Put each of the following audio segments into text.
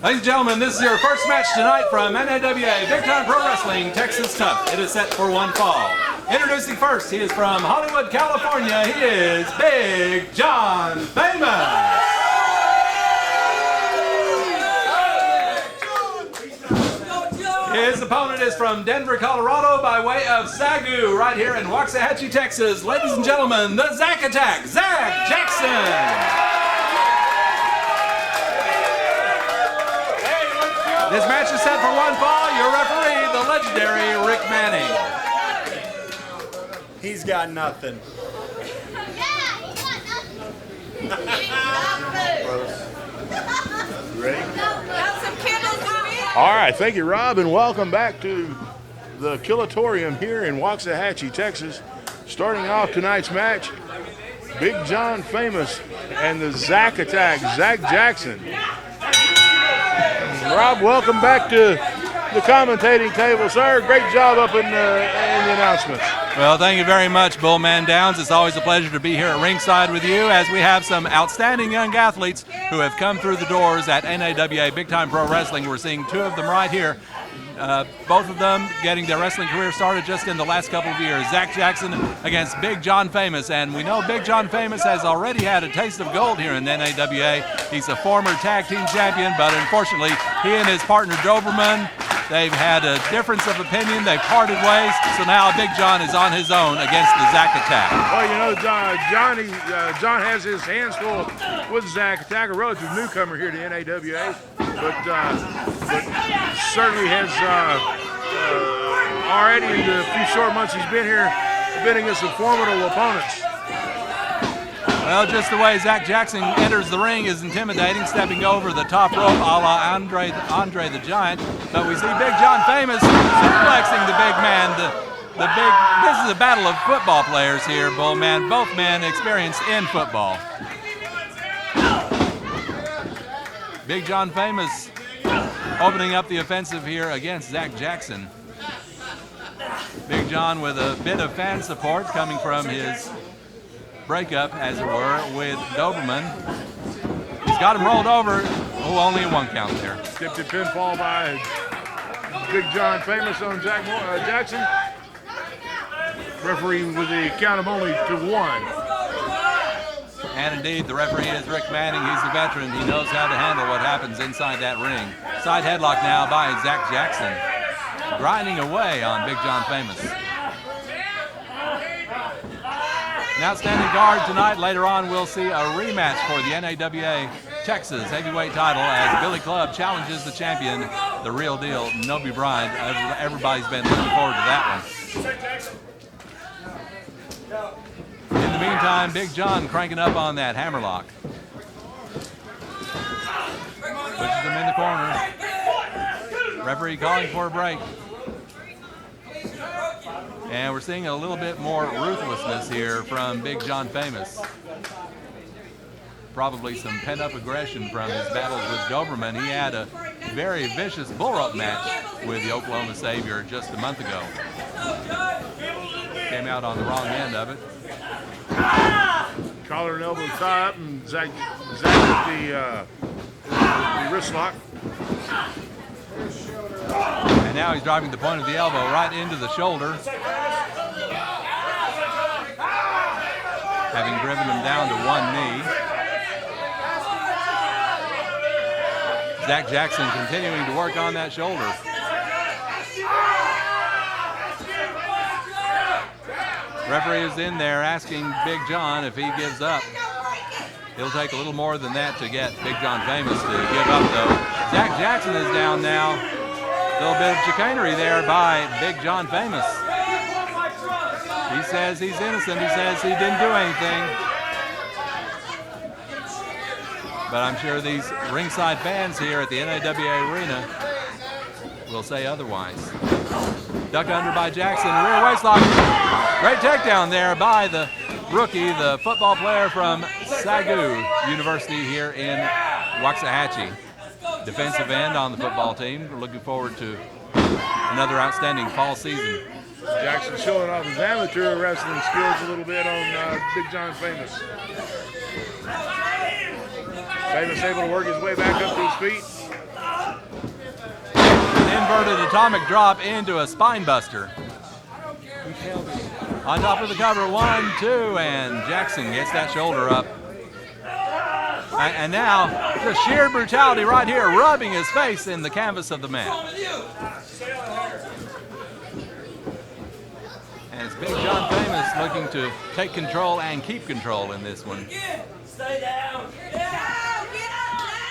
Ladies and gentlemen, this is your first match tonight from NAWA Big Time Pro Wrestling Texas Tough. It is set for one fall. Introducing first, he is from Hollywood, California. He is Big John Famous. His opponent is from Denver, Colorado by way of Sagu, right here in Waxahachie, Texas. Ladies and gentlemen, the Zack Attack, Zack Jackson. This match is set for one fall. Your referee, the legendary Rick Manning. He's got nothing. Ready? All right, thank you, Rob, and welcome back to the Killatorium here in Waxahachie, Texas. Starting off tonight's match, Big John Famous and the Zack Attack, Zack Jackson. Rob, welcome back to the commentating table, sir. Great job up in the announcements. Well, thank you very much, Bullman Downs. It's always a pleasure to be here at ringside with you as we have some outstanding young athletes who have come through the doors at NAWA Big Time Pro Wrestling. We're seeing two of them right here. Both of them getting their wrestling career started just in the last couple of years. Zack Jackson against Big John Famous, and we know Big John Famous has already had a taste of gold here in NAWA. He's a former tag team champion, but unfortunately, he and his partner Doberman, they've had a difference of opinion. They've parted ways, so now Big John is on his own against the Zack Attack. Well, you know, John has his hands full with Zack Attack, a relative newcomer here to NAWA, but certainly has already in the few short months he's been here, been against some formidable opponents. Well, just the way Zack Jackson enters the ring is intimidating, stepping over the top rope a la Andre the Giant. But we see Big John Famous suplexing the big man. This is a battle of football players here, Bullman. Both men experienced in football. Big John Famous opening up the offensive here against Zack Jackson. Big John with a bit of fan support coming from his breakup, as it were, with Doberman. He's got him rolled over. Oh, only a one count there. Tipped a pinfall by Big John Famous on Jackson. Referee with the count of only to one. And indeed, the referee is Rick Manning. He's the veteran. He knows how to handle what happens inside that ring. Side headlock now by Zack Jackson. Grinding away on Big John Famous. An outstanding card tonight. Later on, we'll see a rematch for the NAWA Texas heavyweight title as Billy Clubb challenges the champion, the real deal, Nobi Bride. Everybody's been looking forward to that one. In the meantime, Big John cranking up on that hammerlock. Pushes him in the corner. Referee calling for a break. And we're seeing a little bit more ruthlessness here from Big John Famous. Probably some pent-up aggression from his battles with Doberman. He had a very vicious bull rope match with the Oklahoma Savior just a month ago. Came out on the wrong end of it. Collar and elbow tie up, and Zack with the wrist lock. And now he's driving the point of the elbow right into the shoulder. Having driven him down to one knee. Zack Jackson continuing to work on that shoulder. Referee is in there asking Big John if he gives up. It'll take a little more than that to get Big John Famous to give up, though. Zack Jackson is down now. A little bit of chicanery there by Big John Famous. He says he's innocent. He says he didn't do anything. But I'm sure these ringside fans here at the NAWA Arena will say otherwise. Duck under by Jackson, rear waistlock. Great takedown there by the rookie, the football player from Sagu University here in Waxahachie. Defensive end on the football team. We're looking forward to another outstanding fall season. Jackson showing off his amateur wrestling skills a little bit on Big John Famous. Famous able to work his way back up to his feet. Inverted atomic drop into a spine buster. On top of the cover, 1, 2, and Jackson gets that shoulder up. And now, the sheer brutality right here, rubbing his face in the canvas of the mat. And it's Big John Famous looking to take control and keep control in this one. Stay down.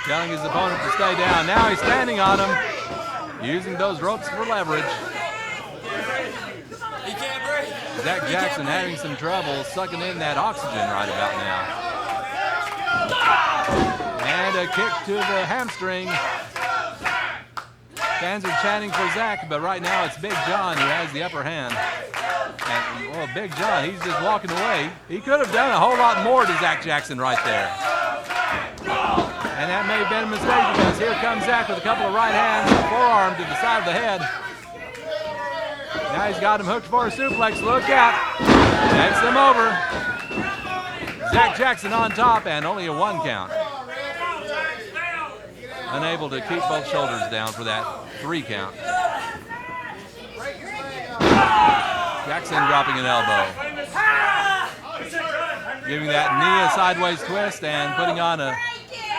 Telling his opponent to stay down. Now he's standing on him, using those ropes for leverage. He can't breathe. Zach Jackson having some trouble sucking in that oxygen right about now. And a kick to the hamstring. Fans are chanting for Zach, but right now it's Big John who has the upper hand. And, well, Big John, he's just walking away. He could have done a whole lot more to Zach Jackson right there. And that may have been a mistake because here comes Zach with a couple of right hands, a forearm to the side of the head. Now he's got him hooked for a suplex. Look out. Takes him over. Zach Jackson on top and only a 1 count. Unable to keep both shoulders down for that 3 count. Jackson dropping an elbow. Giving that knee a sideways twist and putting on a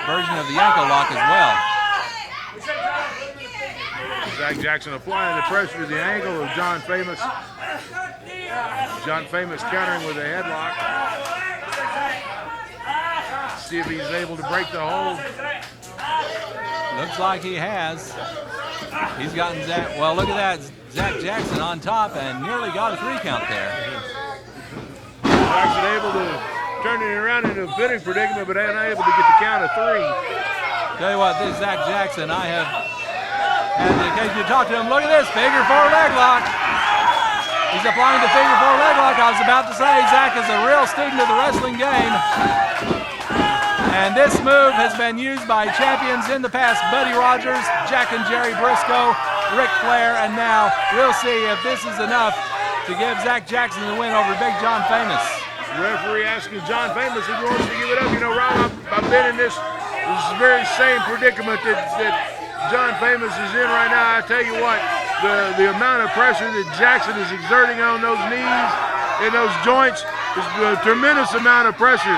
version of the ankle lock as well. Zach Jackson applying the pressure to the ankle of John Famous. John Famous countering with a headlock. See if he's able to break the hold. Looks like he has. He's gotten Zach. Well, look at that. Zach Jackson on top and nearly got a 3 count there. Jackson able to turn it around into a bidding predicament, but unable to get the count of 3. Tell you what, this Zach Jackson, I have had the occasion to talk to him. Look at this, figure 4 leg lock. He's applying the figure 4 leg lock. I was about to say Zach is a real student of the wrestling game. And this move has been used by champions in the past, Buddy Rogers, Jack and Jerry Briscoe, Ric Flair, and now we'll see if this is enough to give Zach Jackson the win over Big John Famous. Referee asking John Famous if he wants to give it up. You know, Rob, I've been in this very same predicament that John Famous is in right now. I tell you what, the amount of pressure that Jackson is exerting on those knees and those joints is a tremendous amount of pressure.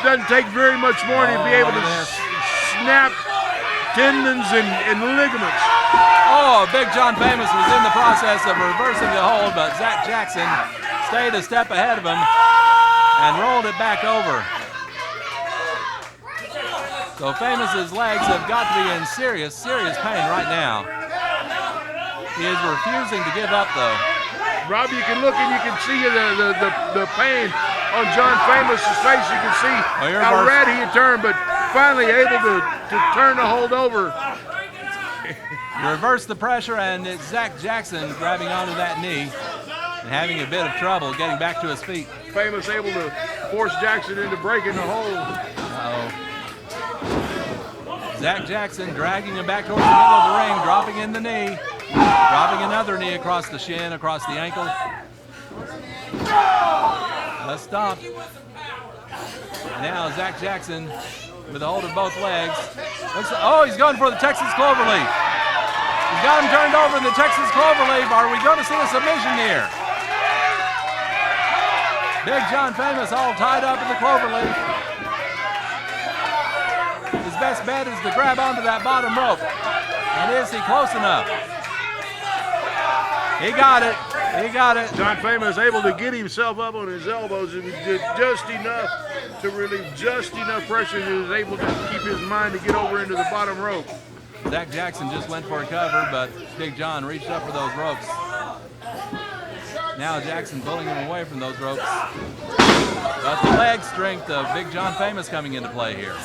Doesn't take very much more to be able to snap tendons and ligaments. Oh, Big John Famous was in the process of reversing the hold, but Zach Jackson stayed a step ahead of him and rolled it back over. So Famous's legs have got to be in serious pain right now. He is refusing to give up, though. Rob, you can look and you can see the pain on John Famous's face. You can see how red he had turned, but finally able to turn the hold over. You reverse the pressure, and it's Zach Jackson grabbing onto that knee and having a bit of trouble getting back to his feet. Famous able to force Jackson into breaking the hold. Uh-oh. Zach Jackson dragging him back towards the middle of the ring, dropping in the knee, dropping another knee across the shin, across the ankle. Let's stop. Now Zach Jackson with a hold of both legs. Oh, he's going for the Texas Cloverleaf. He's got him turned over in the Texas Cloverleaf. Are we going to see a submission here? Big John Famous all tied up in the Cloverleaf. His best bet is to grab onto that bottom rope. And is he close enough? He got it. He got it. John Famous able to get himself up on his elbows and did just enough to relieve just enough pressure that he was able to keep his mind to get over into the bottom rope. Zach Jackson just went for a cover, but Big John reached up for those ropes. Now Jackson pulling him away from those ropes. But the leg strength of Big John Famous coming into play here.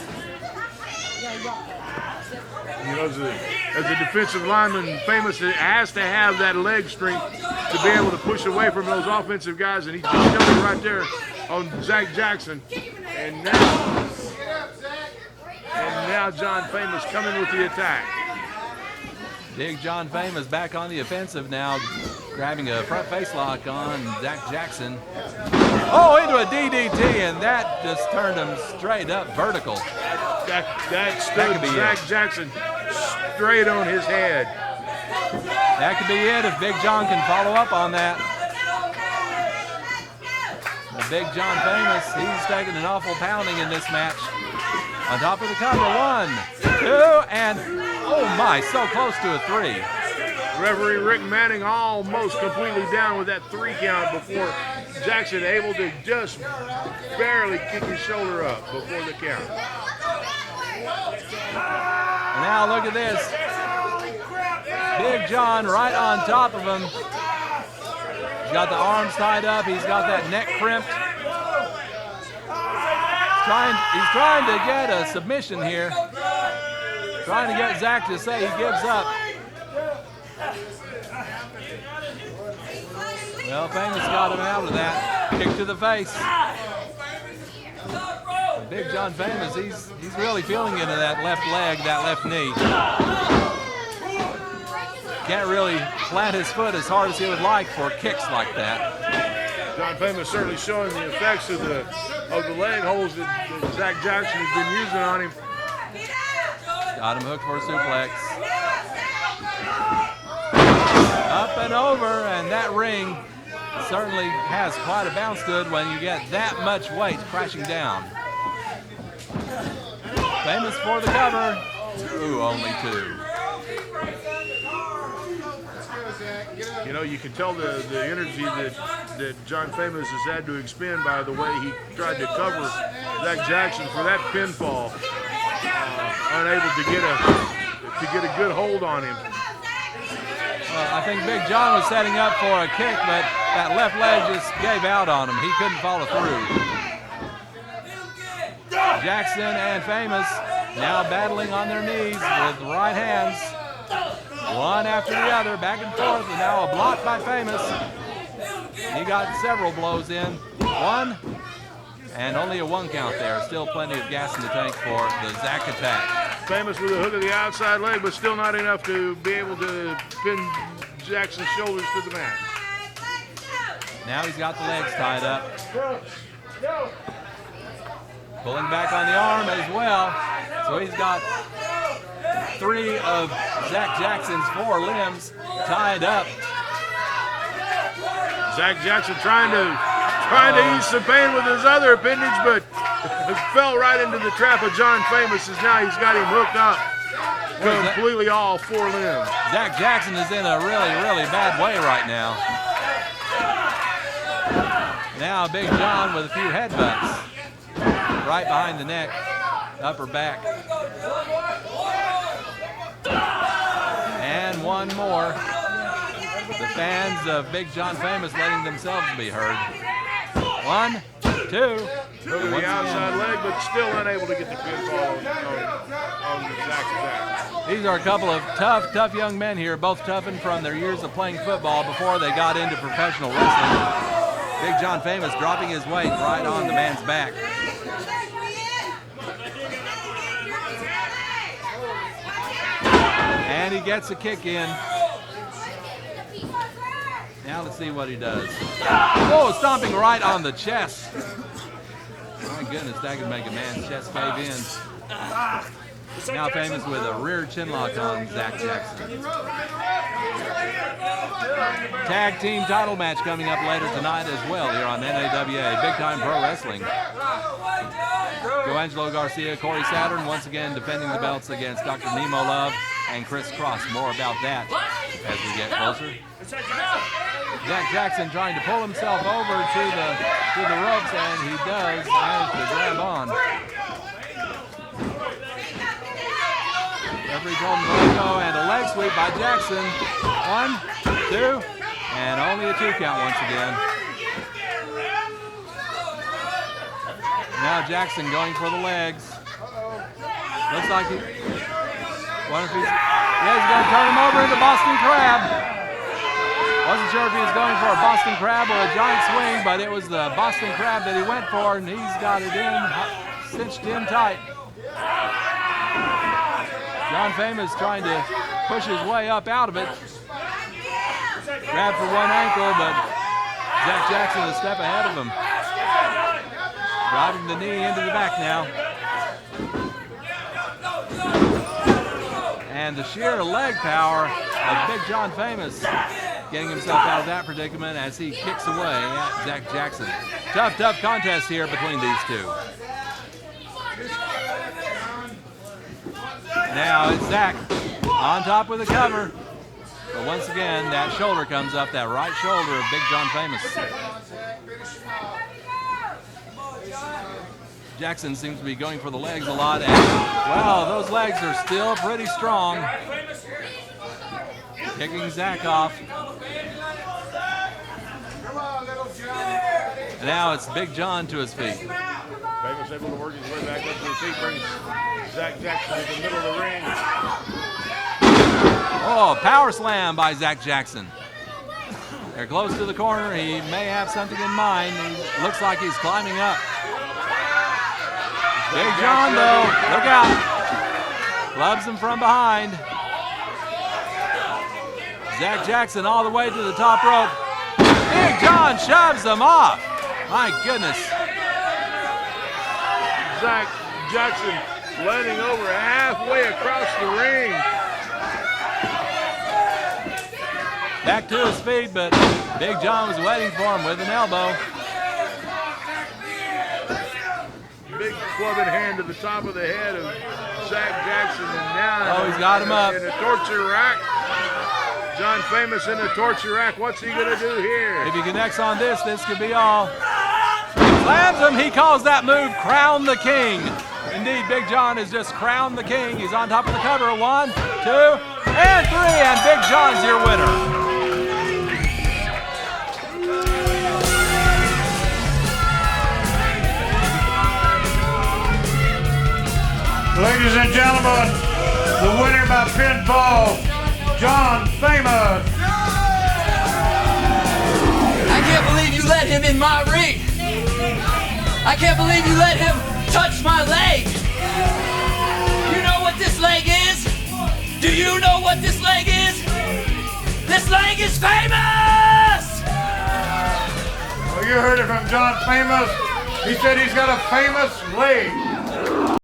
You know, as a defensive lineman, Famous has to have that leg strength to be able to push away from those offensive guys, and he's just showing right there on Zach Jackson. And now John Famous coming with the attack. Big John Famous back on the offensive now, grabbing a front face lock on Zach Jackson. Oh, into a DDT, and that just turned him straight up vertical. That stood Zach Jackson straight on his head. That could be it if Big John can follow up on that. But Big John Famous, he's taking an awful pounding in this match. On top of the cover, 1, 2, and oh my, so close to a 3. Referee Rick Manning almost completely down with that 3 count before Jackson able to just barely kick his shoulder up before the count. And now look at this. Big John right on top of him. He's got the arms tied up. He's got that neck crimped. He's trying to get a submission here. Trying to get Zach to say he gives up. Well, Famous got him out of that. Kick to the face. Big John Famous, he's really feeling into that left leg, that left knee. Can't really plant his foot as hard as he would like for kicks like that. John Famous certainly showing the effects of the leg holds that Zach Jackson has been using on him. Got him hooked for a suplex. Up and over, and that ring certainly has quite a bounce to it when you get that much weight crashing down. Famous for the cover. Ooh, only 2. You know, you can tell the energy that John Famous has had to expend by the way he tried to cover Zach Jackson for that pinfall, unable to get a good hold on him. Well, I think Big John was setting up for a kick, but that left leg just gave out on him. He couldn't follow through. Jackson and Famous now battling on their knees with right hands. One after the other, back and forth, and now a block by Famous. He got several blows in. 1, and only a 1 count there. Still plenty of gas in the tank for the Zach attack. Famous with a hook of the outside leg, but still not enough to be able to pin Jackson's shoulders to the mat. Now he's got the legs tied up. Pulling back on the arm as well. So he's got 3 of Zach Jackson's 4 limbs tied up. Zach Jackson trying to ease some pain with his other appendage, but fell right into the trap of John Famous as now he's got him hooked up completely all 4 limbs. Zach Jackson is in a really, really bad way right now. Now Big John with a few headbutts. Right behind the neck, upper back. And 1 more. The fans of Big John Famous letting themselves be heard. 1, 2. Hook of the outside leg, but still unable to get the pinfall on Zach. These are a couple of tough young men here, both toughened from their years of playing football before they got into professional wrestling. Big John Famous dropping his weight right on the man's back. And he gets a kick in. Now let's see what he does. Oh, stomping right on the chest. My goodness, that could make a man's chest cave in. Now Famous with a rear chin lock on Zach Jackson. Tag team title match coming up later tonight as well here on NAWA Big Time Pro Wrestling. Joangelo Garcia, Corey Saturn once again defending the belts against Dr. Nemo Love and Chris Cross. More about that as we get closer. Zach Jackson trying to pull himself over to the ropes, and he does manage to grab on. Referee told him to let go, and a leg sweep by Jackson. 1, 2, And only a 2 count once again. Now Jackson going for the legs. Looks like he, wonder if he's going to turn him over into Boston Crab. Wasn't sure if he was going for a Boston Crab or a giant swing, but it was the Boston Crab that he went for, and he's got it in, cinched in tight. John Famous trying to push his way up out of it. Grabbed for one ankle, but Zach Jackson a step ahead of him. Driving the knee into the back now. And the sheer leg power of Big John Famous getting himself out of that predicament as he kicks away at Zach Jackson. Tough contest here between these two. Now it's Zach on top with the cover. But once again, that shoulder comes up, that right shoulder of Big John Famous. Jackson seems to be going for the legs a lot. And, well, those legs are still pretty strong. Kicking Zach off. And now it's Big John to his feet. Famous able to work his way back up to his feet, brings Zach Jackson to the middle of the ring. Oh, power slam by Zach Jackson. They're close to the corner. He may have something in mind. He looks like he's climbing up. Big John, though, look out. Clubs him from behind. Zach Jackson all the way to the top rope. Big John shoves him off. My goodness. Zach Jackson landing over halfway across the ring. Back to his feet, but Big John was waiting for him with an elbow. Big clubbing hand to the top of the head of Zach Jackson, and now he's got him up. in a torture rack. John Famous in the torture rack. What's he gonna do here? If he connects on this, this could be all. Slams him. He calls that move Crown the King. Indeed, Big John has just crowned the king. He's on top of the cover. 1, 2, and 3, and Big John's your winner. Ladies and gentlemen, the winner by pinfall, John Famous. I can't believe you let him in my ring. I can't believe you let him touch my leg. You know what this leg is? Do you know what this leg is? This leg is famous! Well, you heard it from John Famous. He said he's got a famous leg.